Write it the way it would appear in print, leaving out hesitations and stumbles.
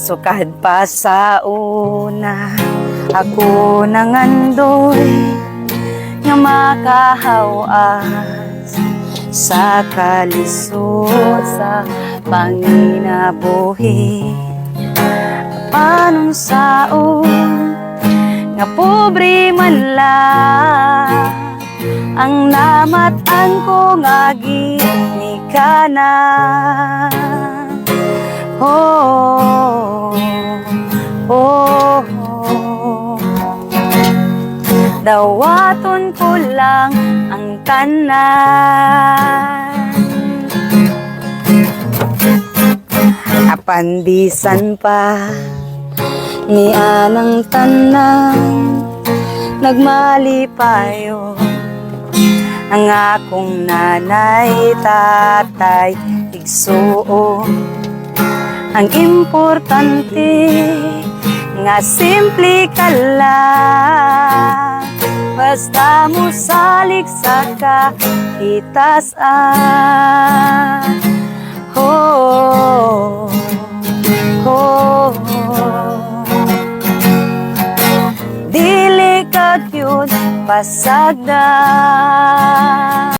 Sukad pa sa una, ako nangandoy nga makahawas sa kalisod sa panginabuhi. Panon saon nga pobre man lang ang namatan ko nga ginikanan. Oh, oh, oh. Dawaton ko lang ang tanan, apandisan pa ni anang tanan, nagmalipayo ang akong nanay, tatay, igsuo. Ang importante nga simple ka lang, basta mo salig sa kahitasan. Oh, oh, oh. Dili ka yun pasagda.